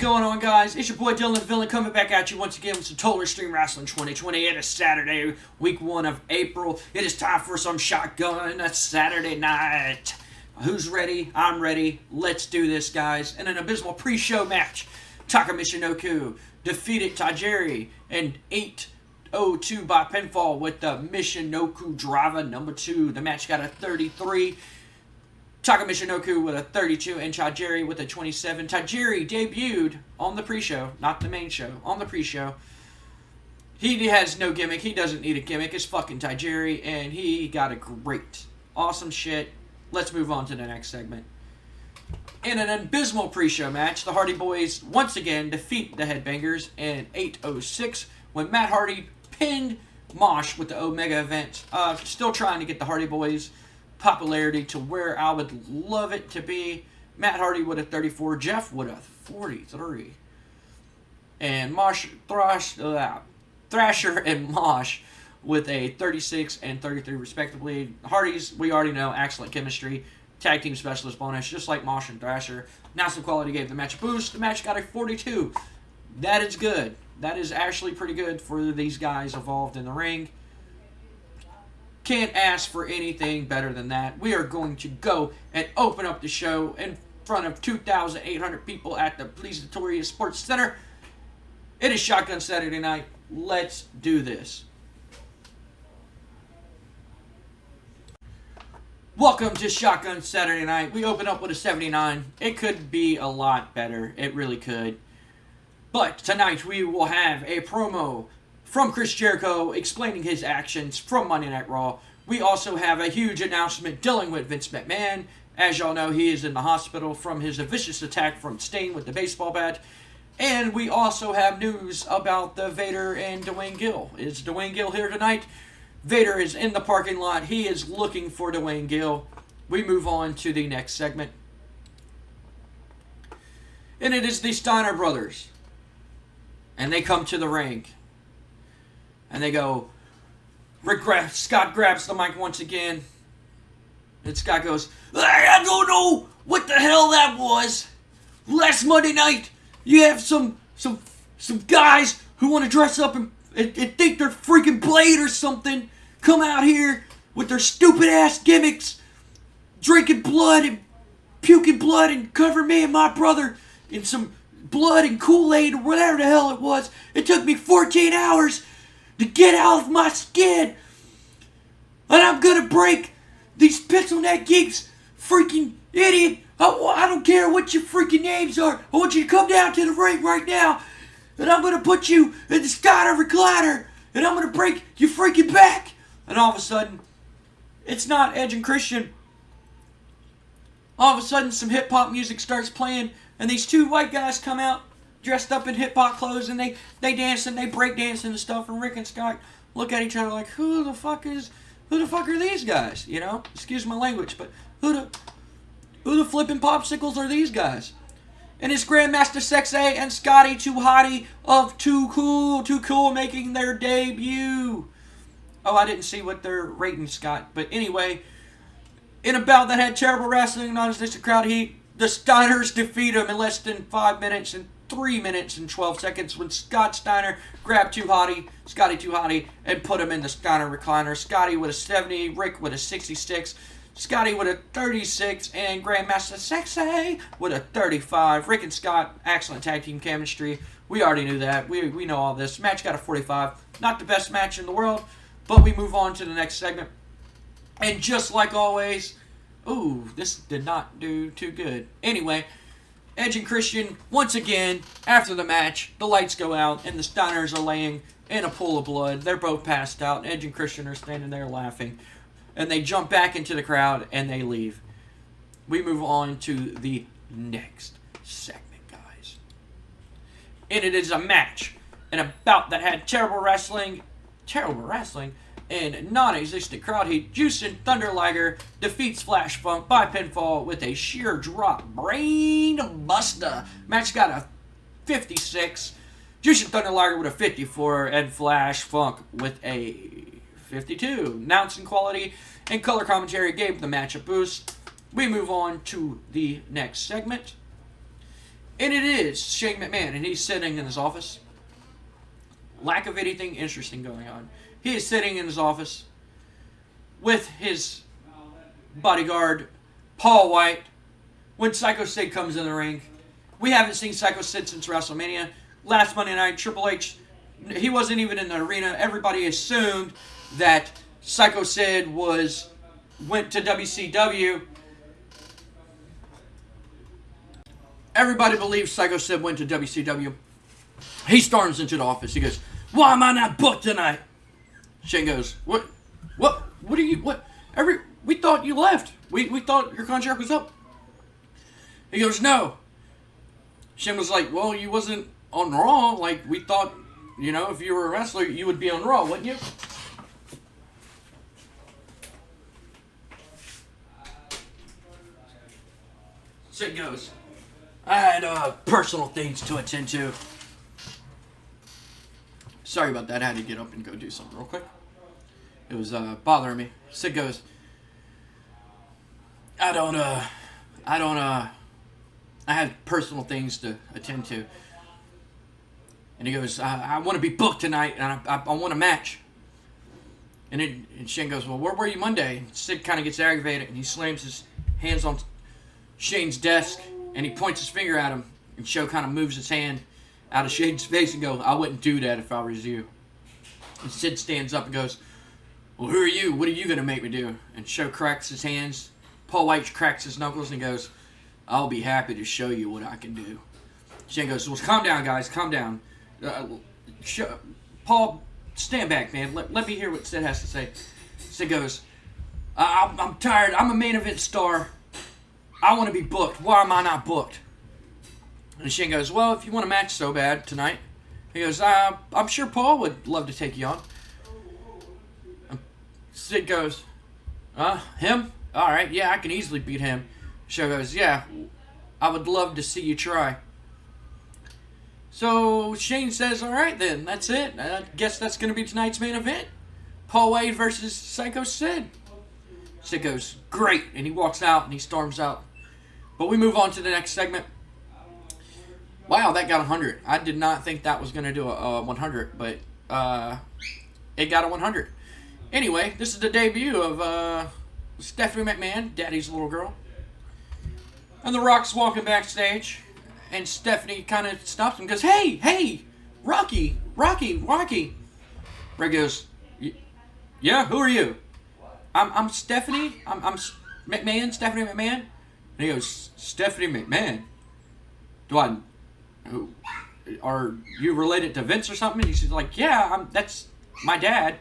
going on, guys? It's your boy Dylan the Villain coming back at you once again with some Total Extreme Wrestling 2020. It is Saturday, week 1 of April. It is time for some shotgun Saturday night. Who's ready? I'm ready. Let's do this, guys. In an abysmal pre-show match, Taka Michinoku defeated Tajiri in 8:02 by pinfall with the Michinoku Driver number 2. The match got a 33. Taka Michinoku with a 32 and Tajiri with a 27. Tajiri debuted on the pre-show, not the main show, on the pre-show. He has no gimmick. He doesn't need a gimmick. It's fucking Tajiri, and he got a great, awesome shit. Let's move on to the next segment. In an abysmal pre-show match, the Hardy Boys once again defeat the Headbangers in 8:06 when Matt Hardy pinned Mosh with the Omega event. Still trying to get the Hardy Boys popularity to where I would love it to be. Matt Hardy with a 34, Jeff with a 43, and Thrasher and Mosh with a 36 and 33 respectively. Hardys, we already know, excellent chemistry. Tag team specialist bonus, just like Mosh and Thrasher. Announcement quality gave the match a boost. The match got a 42. That is good. That is actually pretty good for these guys involved in the ring. Can't ask for anything better than that. We are going to go and open up the show in front of 2,800 people at the Please Victoria Sports Center. It is Shotgun Saturday night. Let's do this. Welcome to Shotgun Saturday night. We open up with a 79. It could be a lot better. It really could. But tonight we will have a promo from Chris Jericho explaining his actions from Monday Night Raw. We also have a huge announcement dealing with Vince McMahon. As y'all know, he is in the hospital from his vicious attack from Sting with the baseball bat. And we also have news about the Vader and Dwayne Gill. Is Dwayne Gill here tonight? Vader is in the parking lot. He is looking for Dwayne Gill. We move on to the next segment. And it is the Steiner brothers. And they come to the ring. And they go, Scott grabs the mic once again. And Scott goes, I don't know what the hell that was. Last Monday night, you have some guys who want to dress up and think they're freaking Blade or something. Come out here with their stupid ass gimmicks, drinking blood and puking blood and cover me and my brother in some blood and Kool-Aid or whatever the hell it was. It took me 14 hours to get out of my skin. And I'm gonna break these pencil neck geeks, freaking idiot. I don't care what your freaking names are. I want you to come down to the ring right now. And I'm gonna put you in the Steiner recliner. And I'm gonna break your freaking back. And all of a sudden, it's not Edge and Christian. All of a sudden, some hip-hop music starts playing. And these two white guys come out dressed up in hip-hop clothes, and they dance and they break dancing and stuff, and Rick and Scott look at each other like, who the fuck are these guys? You know, excuse my language, but who the flipping popsicles are these guys? And it's Grandmaster Sexay and Scotty Too Hottie of Too Cool making their debut. Oh, I didn't see what they're rating, Scott, but anyway, in a bout that had terrible wrestling, non-existent crowd heat, the Steiners defeat them in less than 5 minutes and 3 minutes and 12 seconds when Scott Steiner grabbed Scotty Too Hottie, and put him in the Steiner recliner. Scotty with a 70, Rick with a 66, Scotty with a 36, and Grandmaster Sexay with a 35. Rick and Scott, excellent tag team chemistry. We already knew that. We know all this. Match got a 45. Not the best match in the world, but we move on to the next segment. And just like always, ooh, this did not do too good. Anyway, Edge and Christian, once again, after the match, the lights go out, and the Steiners are laying in a pool of blood. They're both passed out. Edge and Christian are standing there laughing. And they jump back into the crowd, and they leave. We move on to the next segment, guys. And it is a match, and a bout that had terrible wrestling, and non-existent crowd heat. Jushin Thunder Liger defeats Flash Funk by pinfall with a sheer drop brain buster. Match got a 56. Jushin Thunder Liger with a 54, and Flash Funk with a 52. Announcing quality and color commentary gave the match a boost. We move on to the next segment. And it is Shane McMahon, and he's sitting in his office. Lack of anything interesting going on. He is sitting in his office with his bodyguard, Paul White, when Psycho Sid comes in the ring. We haven't seen Psycho Sid since WrestleMania. Last Monday night, Triple H, he wasn't even in the arena. Everybody assumed that Psycho Sid went to WCW. Everybody believes Psycho Sid went to WCW. He storms into the office. He goes, "Why am I not booked tonight?" Shane goes, What are you, we thought you left. We thought your contract was up. He goes, "No." Shane was like, "Well, you wasn't on Raw. Like, we thought, if you were a wrestler, you would be on Raw, wouldn't you?" Sid goes, "I had personal things to attend to." Sorry about that. I had to get up and go do something real quick. It was bothering me. Sid goes, I had personal things to attend to. And he goes, I want to be booked tonight, and I want a match. And Shane goes, "Well, where were you Monday?" And Sid kind of gets aggravated, and he slams his hands on Shane's desk, and he points his finger at him, and Show kind of moves his hand out of Shane's face and goes, "I wouldn't do that if I was you." And Sid stands up and goes, "Well, who are you? What are you going to make me do?" And Show cracks his hands. Paul White cracks his knuckles and he goes, "I'll be happy to show you what I can do." Shane goes, "Well, calm down, guys. Calm down. Paul, stand back, man. Let me hear what Sid has to say." Sid goes, I'm tired. I'm a main event star. I want to be booked. Why am I not booked?" And Shane goes, "Well, if you want a match so bad tonight," he goes, "I'm sure Paul would love to take you on." And Sid goes, "Him? All right, yeah, I can easily beat him." Show goes, "Yeah, I would love to see you try." So Shane says, "All right then, that's it. I guess that's going to be tonight's main event. Paul White versus Psycho Sid." Sid goes, "Great," and he walks out and he storms out. But we move on to the next segment. Wow, that got 100. I did not think that was going to do a 100, but it got a 100. Anyway, this is the debut of Stephanie McMahon, Daddy's little girl. And The Rock's walking backstage, and Stephanie kind of stops him and goes, Hey, Rocky. Ray goes, "Yeah, who are you?" I'm Stephanie. I'm McMahon, Stephanie McMahon. And he goes, "Stephanie McMahon? Are you related to Vince or something?" And he's like, "Yeah, that's my dad.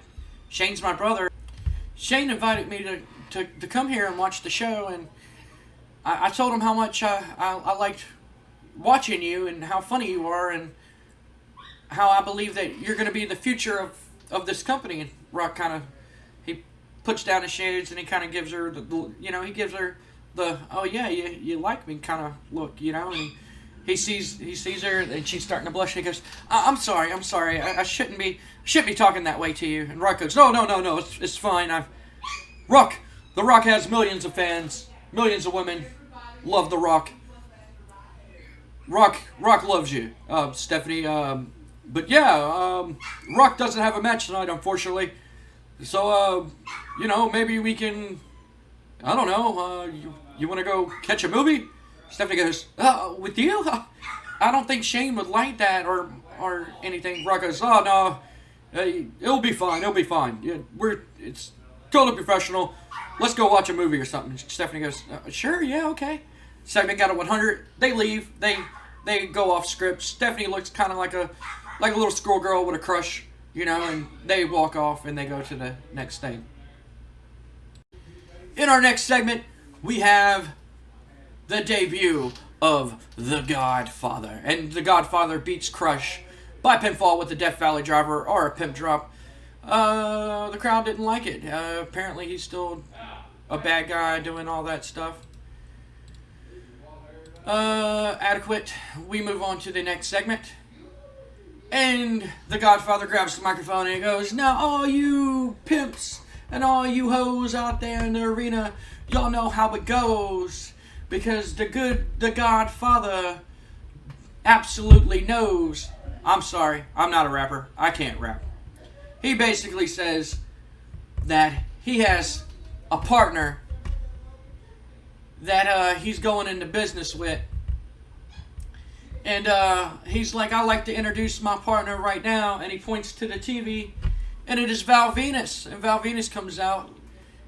Shane's my brother. Shane invited me to come here and watch the show, and I told him how much I liked watching you and how funny you are and how I believe that you're going to be the future of this company." And Rock he puts down his shades and he kind of gives her the "oh yeah, you like me" kind of look, and he sees her and she's starting to blush, and he goes, I'm sorry, I shouldn't be talking that way to you." And Rock goes, No, it's fine. The Rock has millions of fans, millions of women love The Rock. Rock loves you, Stephanie. But yeah, Rock doesn't have a match tonight, unfortunately. So, maybe we can, I don't know, you want to go catch a movie? Stephanie goes, "With you? I don't think Shane would like that or anything." Rock goes, "Oh, no, it'll be fine. Yeah, it's totally professional. Let's go watch a movie or something." Stephanie goes, "Sure, yeah, okay." Segment got a 100. They leave. They go off script. Stephanie looks kind of like a little schoolgirl with a crush, and they walk off and they go to the next thing. In our next segment, we have the debut of The Godfather. And The Godfather beats Crush by pinfall with the Death Valley Driver or a pimp drop. The crowd didn't like it. Apparently he's still a bad guy doing all that stuff. Adequate. We move on to the next segment. And The Godfather grabs the microphone and he goes, "Now all you pimps and all you hoes out there in the arena, y'all know how it goes. Because the Godfather absolutely knows, I'm sorry, I'm not a rapper, I can't rap. He basically says that he has a partner that he's going into business with. And he's like, I'd like to introduce my partner right now. And he points to the TV, and it is Val Venus. And Val Venus comes out,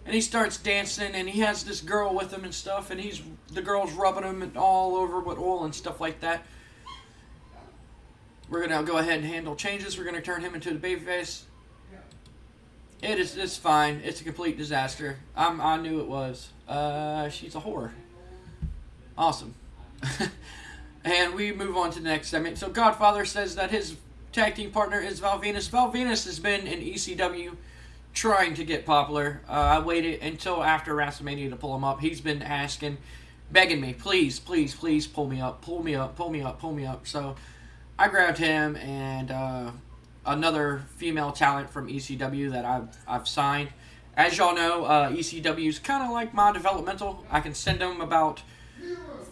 and he starts dancing, and he has this girl with him and stuff, and the girl's rubbing him all over with oil and stuff like that. We're going to go ahead and handle changes. We're going to turn him into the babyface. It's fine. It's a complete disaster. I knew it was. She's a whore. Awesome. And we move on to the next segment. So Godfather says that his tag team partner is Val Venus. Val Venus has been in ECW trying to get popular. I waited until after WrestleMania to pull him up. He's been asking, begging me, please, please, please pull me up, pull me up, pull me up, pull me up. So I grabbed him and another female talent from ECW that I've signed. As y'all know, ECW is kind of like my developmental. I can send them about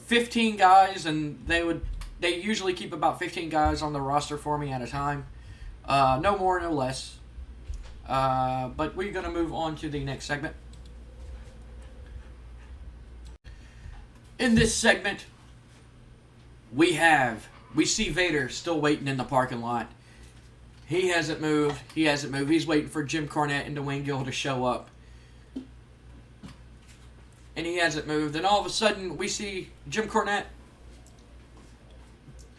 15 guys, and they usually keep about 15 guys on the roster for me at a time. No more, no less. But we're going to move on to the next segment. In this segment, we see Vader still waiting in the parking lot. He hasn't moved. He's waiting for Jim Cornette and Dwayne Gill to show up. And he hasn't moved. And all of a sudden, we see Jim Cornette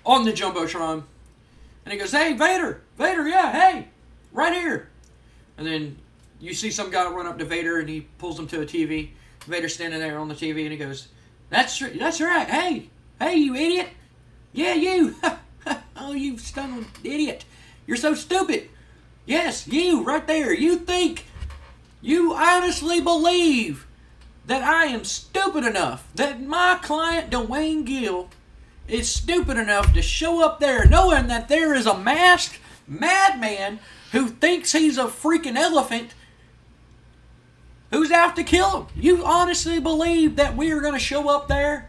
on the Jumbotron. And he goes, hey, Vader, yeah, hey, right here. And then you see some guy run up to Vader, and he pulls him to a TV. Vader's standing there on the TV, and he goes, that's right, hey, you idiot. Yeah, you. Oh, you stunning idiot. You're so stupid. Yes, you, right there. You honestly believe that I am stupid enough, that my client Dwayne Gill is stupid enough to show up there knowing that there is a masked madman who thinks he's a freaking elephant who's out to kill him. You honestly believe that we are going to show up there?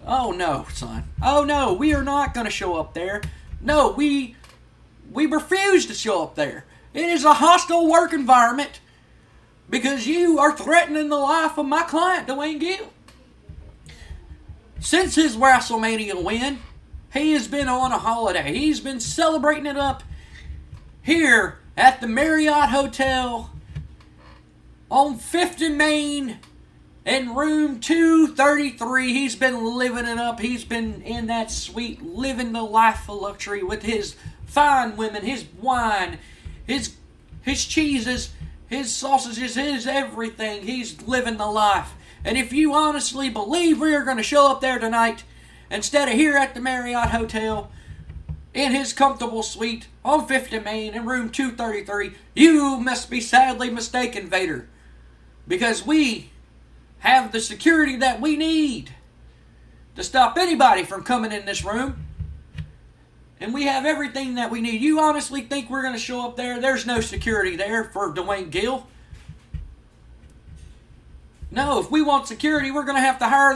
Oh no, son. Oh no, we are not going to show up there. No, we refuse to show up there. It is a hostile work environment because you are threatening the life of my client, Dwayne Gill. Since his WrestleMania win, he has been on a holiday. He's been celebrating it up here at the Marriott Hotel on 5th and Main in room 233. He's been living it up. He's been in that suite, living the life of luxury with his fine women, his wine, his cheeses, his sausages, his everything. He's living the life. And if you honestly believe we are going to show up there tonight, instead of here at the Marriott Hotel, in his comfortable suite on 5th and Main in room 233, you must be sadly mistaken, Vader. Because we have the security that we need to stop anybody from coming in this room. And we have everything that we need. You honestly think we're going to show up there? There's no security there for Dwayne Gill. No, if we want security, we're going to have to hire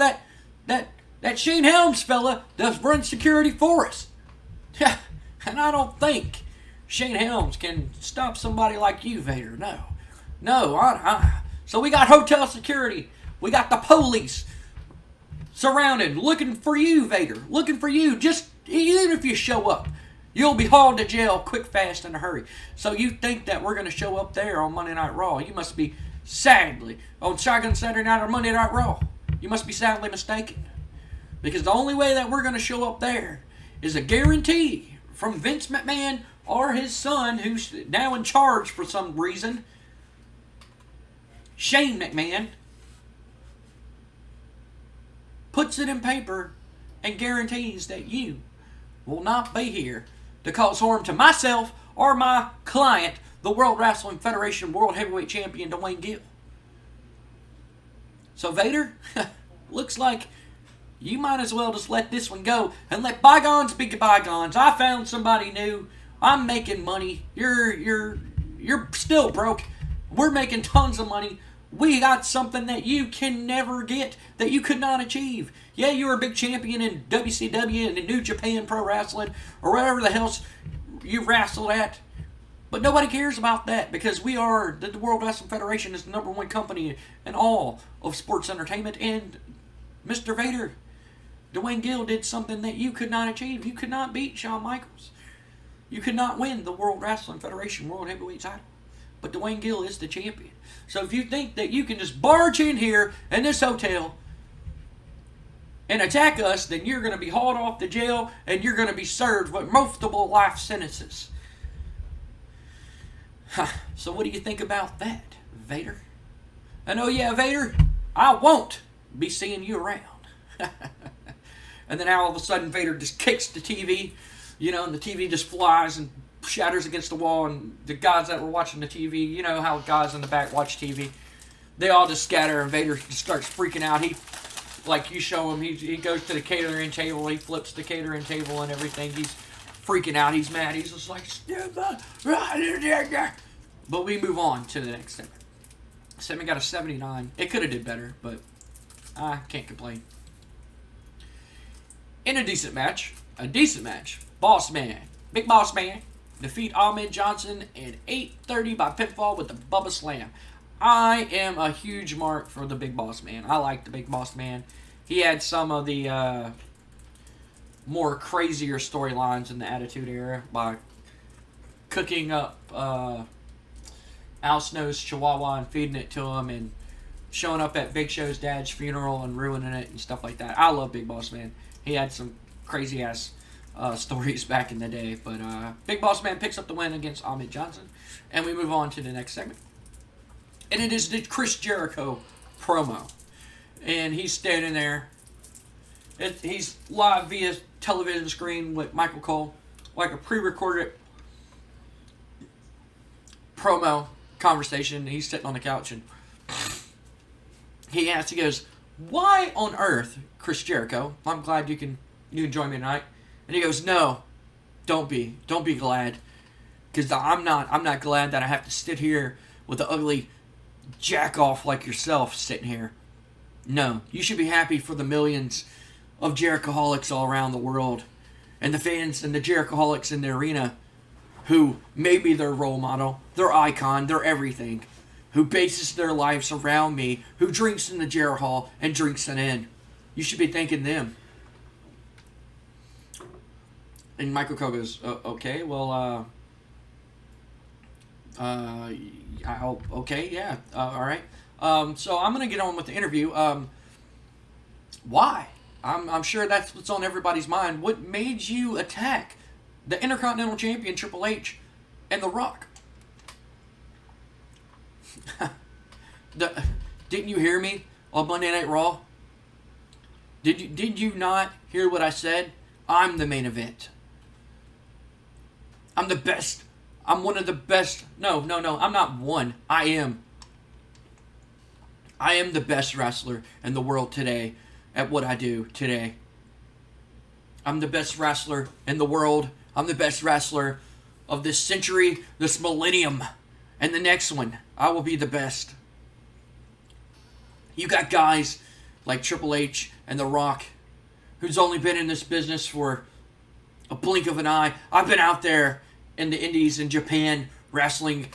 that Shane Helms fella to run security for us. And I don't think Shane Helms can stop somebody like you, Vader. No. So we got hotel security. We got the police surrounded, looking for you, Vader. Looking for you. Just even if you show up, you'll be hauled to jail quick, fast, in a hurry. So you think that we're going to show up there on Monday Night Raw? You must be sadly on Shotgun Saturday Night or Monday Night Raw. You must be sadly mistaken. Because the only way that we're going to show up there is a guarantee from Vince McMahon or his son, who's now in charge for some reason, Shane McMahon, puts it in paper and guarantees that you will not be here to cause harm to myself or my client, the World Wrestling Federation World Heavyweight Champion Dwayne Gill. So Vader, looks like you might as well just let this one go and let bygones be bygones. I found somebody new. I'm making money. You're still broke. We're making tons of money. We got something that you can never get, that you could not achieve. Yeah, you were a big champion in WCW and in New Japan Pro Wrestling, or whatever the hell you wrestled at. But nobody cares about that, because we are, the World Wrestling Federation is the #1 company in all of sports entertainment. And Mr. Vader, Dwayne Gill, did something that you could not achieve. You could not beat Shawn Michaels. You could not win the World Wrestling Federation World Heavyweight title. But Dwayne Gill is the champion. So if you think that you can just barge in here in this hotel and attack us, then you're going to be hauled off to jail and you're going to be served with multiple life sentences. So what do you think about that, Vader? And oh yeah, Vader, I won't be seeing you around. And then all of a sudden Vader just kicks the TV, and the TV just flies and shatters against the wall, and the guys that were watching the TV, you know how guys in the back watch TV, they all just scatter, and Vader just starts freaking out. You show him, he goes to the catering table, he flips the catering table and everything. He's freaking out, he's mad, he's just like, but we move on to the next segment. Segment got a 79. It could have did better, but I can't complain. In a decent match, Boss Man, Big Boss Man, defeat Ahmed Johnson in 8:30 by pinfall with the Bubba Slam. I am a huge mark for the Big Boss Man. I like the Big Boss Man. He had some of the more crazier storylines in the Attitude Era by cooking up Al Snow's Chihuahua and feeding it to him, and showing up at Big Show's dad's funeral and ruining it and stuff like that. I love Big Boss Man. He had some crazy ass stories back in the day, but Big Boss Man picks up the win against Ahmed Johnson, and we move on to the next segment. And it is the Chris Jericho promo, and he's standing there. He's live via television screen with Michael Cole, like a pre-recorded promo conversation. He's sitting on the couch, and he goes, "Why on earth, Chris Jericho? I'm glad you can join me tonight." And he goes, "No, don't be glad, because I'm not glad that I have to sit here with an ugly jack off like yourself sitting here. No, you should be happy for the millions of Jerichoholics all around the world, and the fans and the Jerichoholics in the arena, who may be their role model, their icon, their everything, who bases their lives around me, who drinks in the Jericho Hall and drinks it in. You should be thanking them." And Michael Cole goes, "Okay, well, okay, yeah, all right. So I'm gonna get on with the interview. Why? I'm sure that's what's on everybody's mind. What made you attack the Intercontinental Champion Triple H and The Rock?" Didn't you hear me on Monday Night Raw? Did you not hear what I said? I'm the main event. I'm the best. I'm one of the best. No. I'm not one. I am. I am the best wrestler in the world today at what I do today. I'm the best wrestler in the world. I'm the best wrestler of this century, this millennium, and the next one. I will be the best. You got guys like Triple H and The Rock, who's only been in this business for a blink of an eye. I've been out there in the Indies in Japan wrestling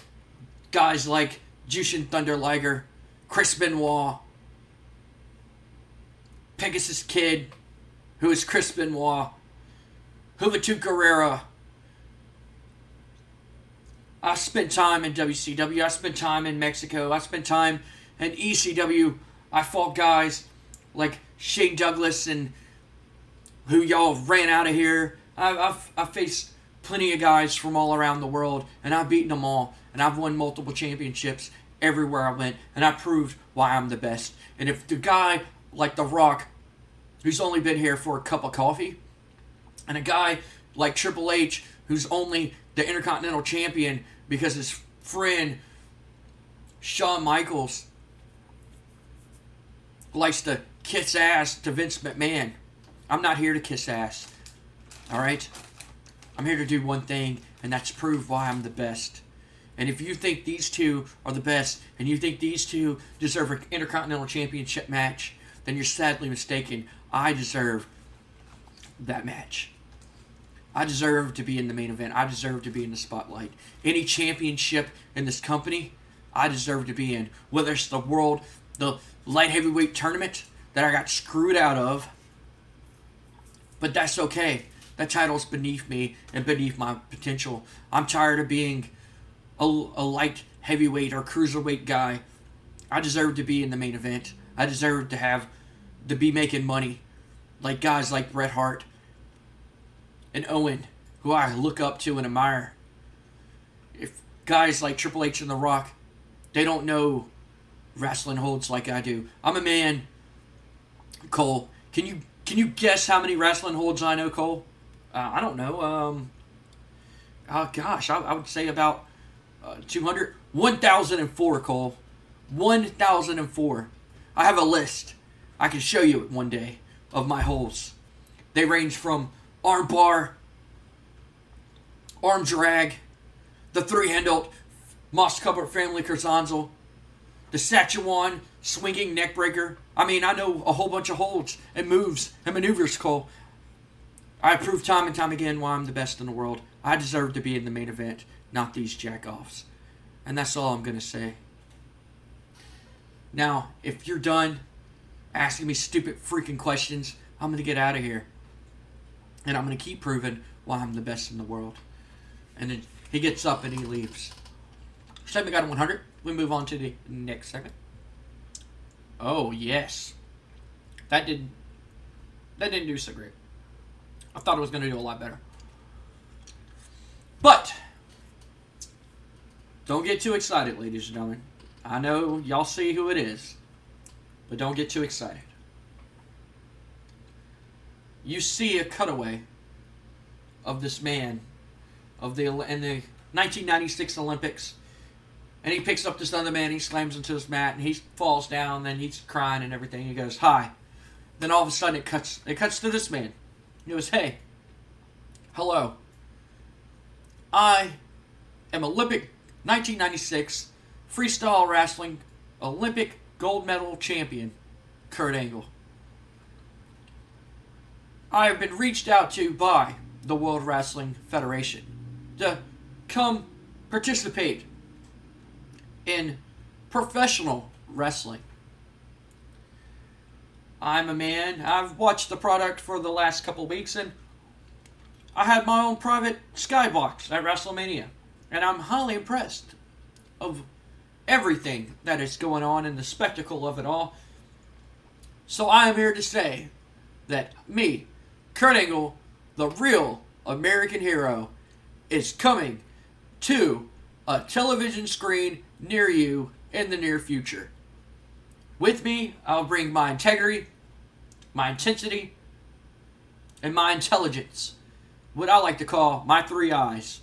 guys like Jushin Thunder Liger, Chris Benoit, Pegasus Kid, who is Chris Benoit, Juventud Guerrera. I spent time in WCW. I spent time in Mexico. I spent time in ECW. I fought guys like Shane Douglas and who y'all ran out of here. I've faced plenty of guys from all around the world, and I've beaten them all, and I've won multiple championships everywhere I went, and I proved why I'm the best. And if the guy like The Rock, who's only been here for a cup of coffee, and a guy like Triple H, who's only the Intercontinental Champion because his friend Shawn Michaels likes to kiss ass to Vince McMahon. I'm not here to kiss ass. Alright? I'm here to do one thing, and that's prove why I'm the best. And if you think these two are the best, and you think these two deserve an Intercontinental Championship match, then you're sadly mistaken. I deserve that match. I deserve to be in the main event. I deserve to be in the spotlight. Any championship in this company, I deserve to be in. Whether it's the light heavyweight tournament that I got screwed out of. But that's okay. That title's beneath me and beneath my potential. I'm tired of being a light heavyweight or cruiserweight guy. I deserve to be in the main event. I deserve to be making money like guys like Bret Hart and Owen, who I look up to and admire. If guys like Triple H and The Rock, they don't know wrestling holds like I do. I'm a man, Cole. Can you guess how many wrestling holds I know, Cole? I don't know. I would say about 200. 1,004, Cole. 1,004. I have a list. I can show you it one day of my holds. They range from arm bar, arm drag, the three-handled moss covered family Curzanzo, the Saskatchewan swinging neck breaker. I mean, I know a whole bunch of holds and moves and maneuvers, Cole. I prove time and time again why I'm the best in the world. I deserve to be in the main event, not these jack-offs. And that's all I'm going to say. Now, if you're done asking me stupid freaking questions, I'm going to get out of here. And I'm going to keep proving why I'm the best in the world. And then he gets up and he leaves. Segment got a 100. We move on to the next segment. Oh, yes. That didn't do so great. I thought it was going to do a lot better. But don't get too excited, ladies and gentlemen. I know y'all see who it is, but don't get too excited. You see a cutaway of this man in the 1996 Olympics, and he picks up this other man, he slams into his mat, and he falls down, and he's crying and everything. He goes, "Hi." Then all of a sudden it cuts to this man. He goes, "Hey, hello. I am Olympic 1996 freestyle wrestling Olympic gold medal champion, Kurt Angle. I have been reached out to by the World Wrestling Federation to come participate in professional wrestling. I'm a man. I've watched the product for the last couple of weeks, and I had my own private skybox at WrestleMania, and I'm highly impressed of everything that is going on and the spectacle of it all. So I am here to say that me, Kurt Angle, the real American hero, is coming to a television screen near you in the near future. With me, I'll bring my integrity, my intensity, and my intelligence. What I like to call my 3 eyes.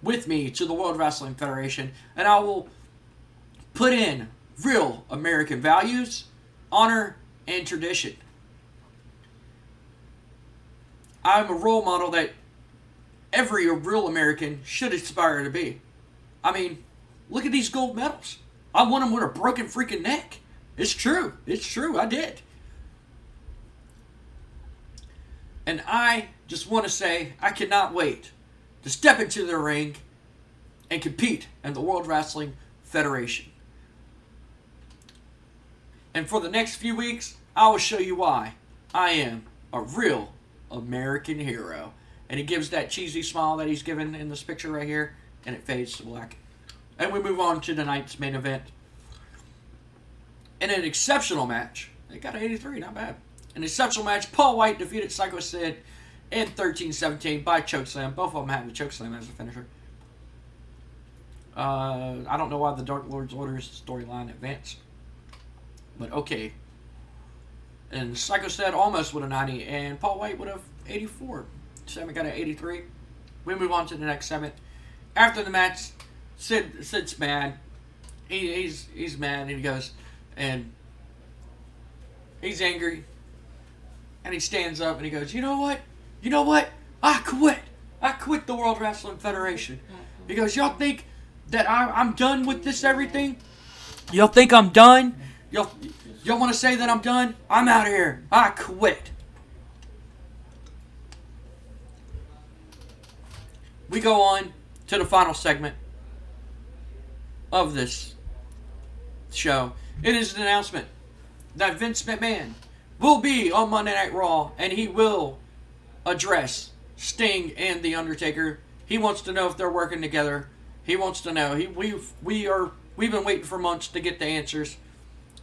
With me to the World Wrestling Federation, and I will put in real American values, honor, and tradition. I'm a role model that every real American should aspire to be. I mean, look at these gold medals. I won them with a broken freaking neck. It's true. It's true. I did. And I just want to say, I cannot wait to step into the ring and compete in the World Wrestling Federation. And for the next few weeks, I will show you why I am a real American hero. And he gives that cheesy smile that he's given in this picture right here, and it fades to black. And we move on to tonight's main event. In an exceptional match, they got an 83, not bad. An exceptional match, Paul White defeated Psycho Sid in 13-17 by chokeslam. Both of them had the chokeslam as a finisher. I don't know why the Dark Lord's Orders storyline advanced. But okay. And Psycho Sid almost with a 90, and Paul White would have 84. Segment got an 83. We move on to the next segment. After the match, Sid's mad. He's mad, and he goes, and he's angry. And he stands up and he goes, You know what? I quit the World Wrestling Federation. He goes, y'all think that I'm done with this everything? Y'all think I'm done? Y'all want to say that I'm done? I'm out of here. I quit. We go on to the final segment of this show. It is an announcement that Vince McMahon will be on Monday Night Raw, and he will address Sting and The Undertaker. He wants to know if they're working together. He wants to know. We've been waiting for months to get the answers.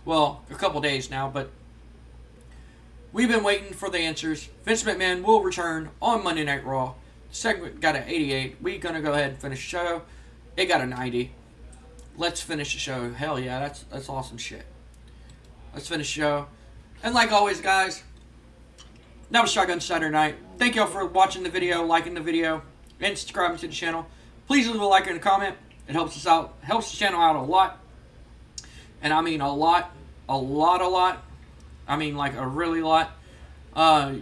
Well, a couple days now, but we've been waiting for the answers. Vince McMahon will return on Monday Night Raw. The segment got an 88. We're gonna go ahead and finish the show. It got a 90. Let's finish the show. Hell yeah, that's awesome shit. Let's finish the show. And like always, guys, that was Shotgun Saturday Night. Thank y'all for watching the video, liking the video, and subscribing to the channel. Please leave a like and a comment. It helps us out. Helps the channel out a lot. And I mean a lot. A lot. I mean like a really lot.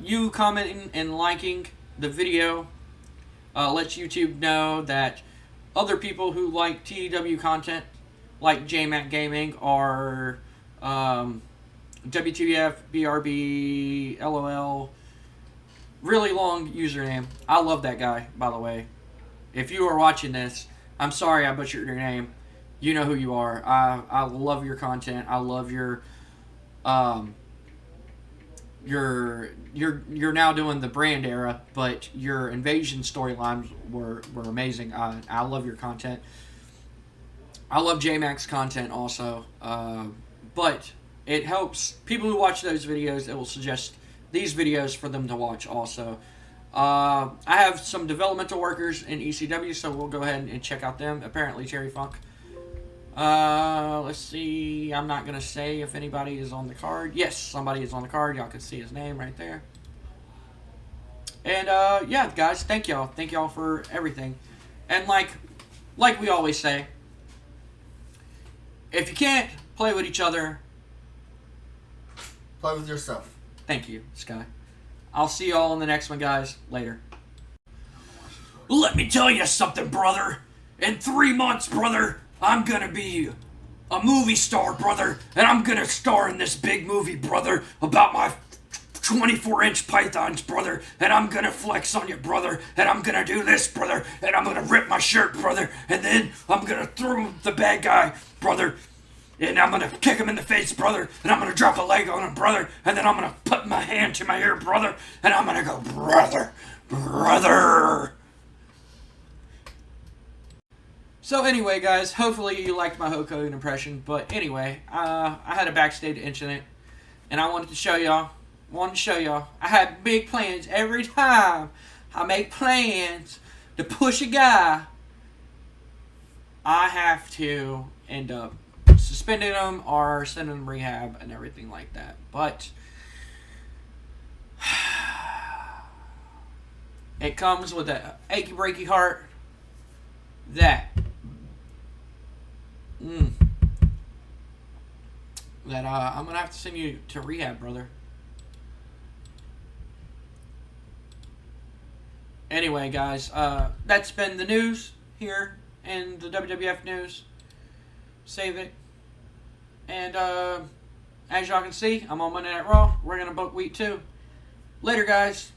You commenting and liking the video lets YouTube know that other people who like TDW content, like JMac Gaming or WTF, BRB, LOL, really long username. I love that guy, by the way. If you are watching this, I'm sorry I butchered your name. You know who you are. I love your content. I love your you're now doing the brand era, but your invasion storylines were amazing. I love your content. I love JMac's content also. But it helps people who watch those videos. It will suggest these videos for them to watch also. I have some developmental workers in ECW, so we'll go ahead and check out them. Apparently Terry Funk. Let's see. I'm not going to say if anybody is on the card. Yes, somebody is on the card. Y'all can see his name right there. And, yeah, guys, thank y'all. Thank y'all for everything. And like we always say, if you can't play with each other, play with yourself. Thank you, Sky. I'll see y'all in the next one, guys. Later. Let me tell you something, brother. In 3 months, brother, I'm gonna be a movie star, brother, and I'm gonna star in this big movie, brother, about my 24-inch pythons, brother, and I'm gonna flex on you, brother, and I'm gonna do this, brother, and I'm gonna rip my shirt, brother, and then I'm gonna throw the bad guy, brother, and I'm gonna kick him in the face, brother, and I'm gonna drop a leg on him, brother, and then I'm gonna put my hand to my ear, brother, and I'm gonna go, brother. So anyway, guys, hopefully you liked my Hulk Hogan impression, but anyway, I had a backstage incident, and I wanted to show y'all. I had big plans. Every time I make plans to push a guy, I have to end up suspending him or sending him rehab and everything like that. But it comes with an achy breaky heart that I'm gonna have to send you to rehab, brother. Anyway, guys, that's been the news here in the WWF news. Save it. And as y'all can see, I'm on Monday Night Raw. We're gonna book week 2. Later, guys.